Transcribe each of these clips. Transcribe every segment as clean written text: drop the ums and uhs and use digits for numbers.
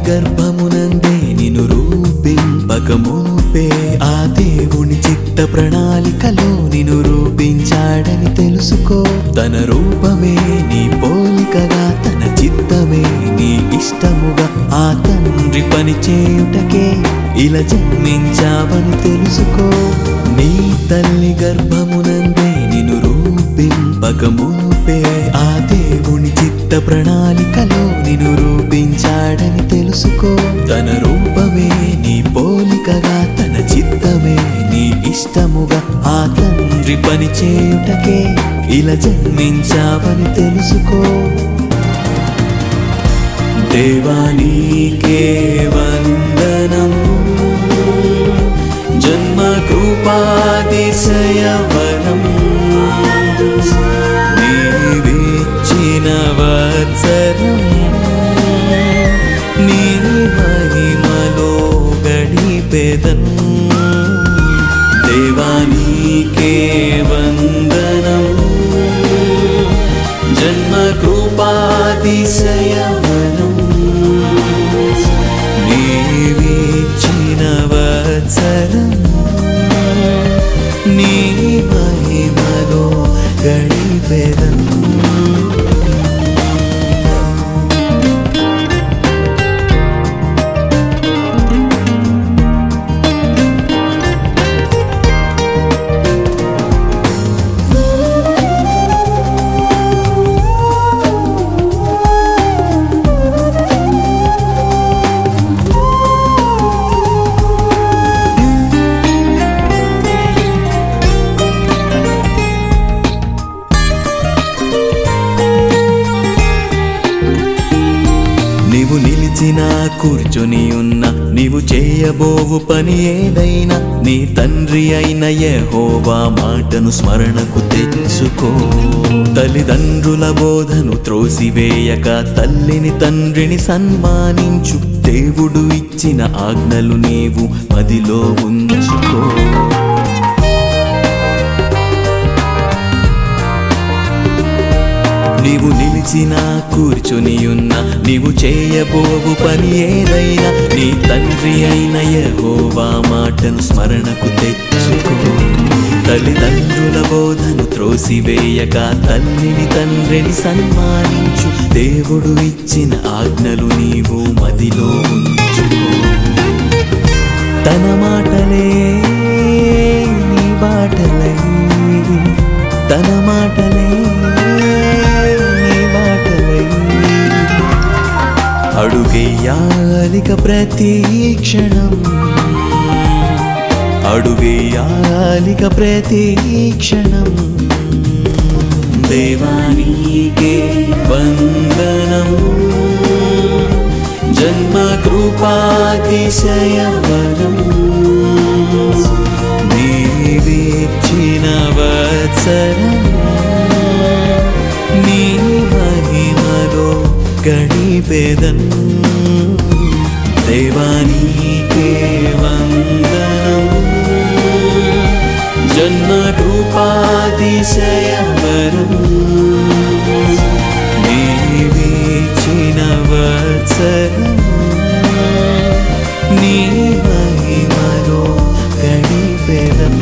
గర్భమునందే నిన్ను రూపింపకమునుపే ఆ దేవుని చిత్త ప్రణాళికలో నిన్ను రూపించాడని తెలుసుకో. తన రూపమే నీ పోలికగా, తన చిత్తమే నీ ఇష్టముగా ఆ తండ్రి పని చేయుటకే ఇలా జన్మించావని తెలుసుకో. నీ తల్లి గర్భమునందే నిన్ను రూపింపకమునుపే ఆ దేవుని చిత్త ప్రణాళికలో నిన్ను రూపించాడని తెలుసుకో. తన రూపమే నీ పోలికగా, తన చిత్తమే నీ ఇష్టముగా ఆ తండ్రి పని చేయుటకే ఇలా జన్మించావని తెలుసుకో. దేవా నీకే వందనం, జన్మ కృపాతిశయ వరం, నీవిచ్చిన వత్సరం, నీ మహిమలో గడిపెదన్. దేవా నీకే వందనం, జన్మ కృపాతిశయ వరం, నీవిచ్చిన వత్సరం, నీ మహిమలో గడిపెదన్. నీవు నిలిచిన కూర్చొని ఉన్న, నీవు చేయబోవు పని ఏదైనా నీ తండ్రి అయిన యెహోవా మాటను స్మరణకు తెచ్చుకో. తల్లిదండ్రుల బోధను త్రోసివేయక తల్లిని తండ్రిని సన్మానించు. దేవుడు ఇచ్చిన ఆజ్ఞలు నీవు మదిలో ఉంచుకో. నీవు నిలిచిన కూర్చొని ఉన్న, నీవు చేయబోవు పని ఏదైనా నీ తండ్రి అయిన యెహోవా మాటను స్మరణకు తెచ్చుకో. తల్లిదండ్రుల బోధను త్రోసివేయక తల్లిని తండ్రిని సన్మానించు. దేవుడు ఇచ్చిన ఆజ్ఞలు నీవు మదిలో ఉంచుకో. తన మాటలే నీ బాటలై, తన మాటలే అడుగేయాలిక ప్రతి క్షణం, అడుగేయాలిక ప్రతి క్షణం. దేవా నీకే వందనం, జన్మ కృపాతిశయ వరం, నీవిచ్చిన వత్సరం, నీ మహిమలో గడిపెదన్. దేవా నీకే వందనం, జన్మ కృపాతిశయ వరం, నీవిచ్చిన వత్సరం, నీ మహిమలో గడిపెదన్.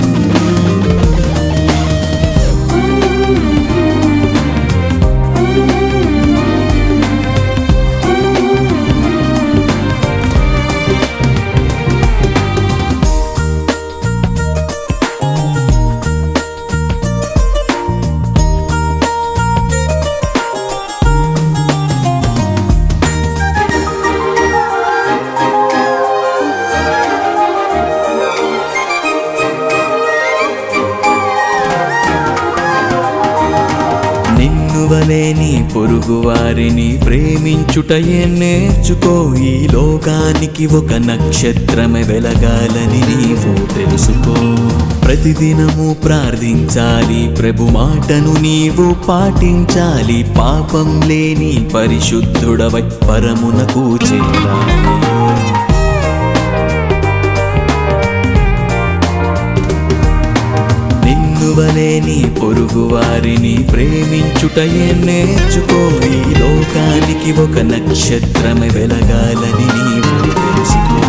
వలే నీ పొరుగు వారిని ప్రేమించుటయే నేర్చుకో. ఈ లోకానికి ఒక నక్షత్రమే వెలగాలని నీవు తెలుసుకో. ప్రతిదినము ప్రార్థించాలి, ప్రభు మాటను నీవు పాటించాలి. పాపం లేని పరిశుద్ధుడవై పరమునకు చేరాలి. వలె నీ పొరుగు వారిని ప్రేమించుటయే నేర్చుకో. ఈ లోకానికి ఒక నక్షత్రమే వెలగాలని నీవు తెలుసుకో.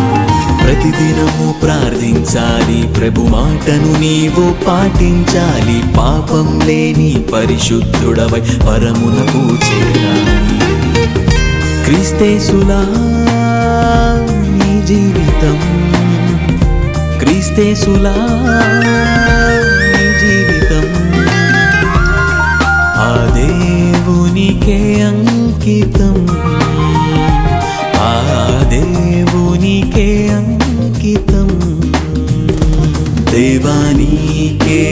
ప్రతిదినము ప్రార్థించాలి, ప్రభు మాటను నీవు పాటించాలి. పాపం లేని పరిశుద్ధుడవై పరమునకు చేరాలి. క్రీస్తేసులా నీ జీవితం, క్రీస్తేసులా నీ జీవితం ఆ దేవునికే అంకితం, ఆ దేవునికే అంకితం. దేవానికే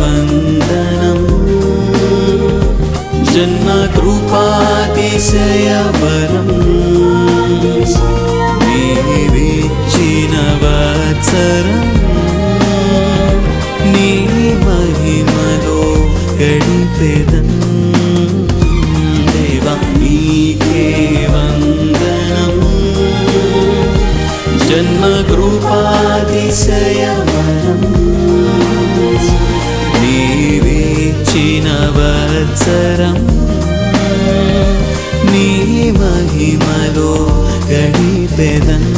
వందనం, జన్మ కృపాతిశయ వరం నీవిచ్చిన వత్సరం. నీ మహిమలో గడిపెదన్. దేవా నీకే వందనం, జన్మ కృపాతిశయ వరం నీవిచ్చిన వత్సరం. నీ మహిమలో గడిపెదన్.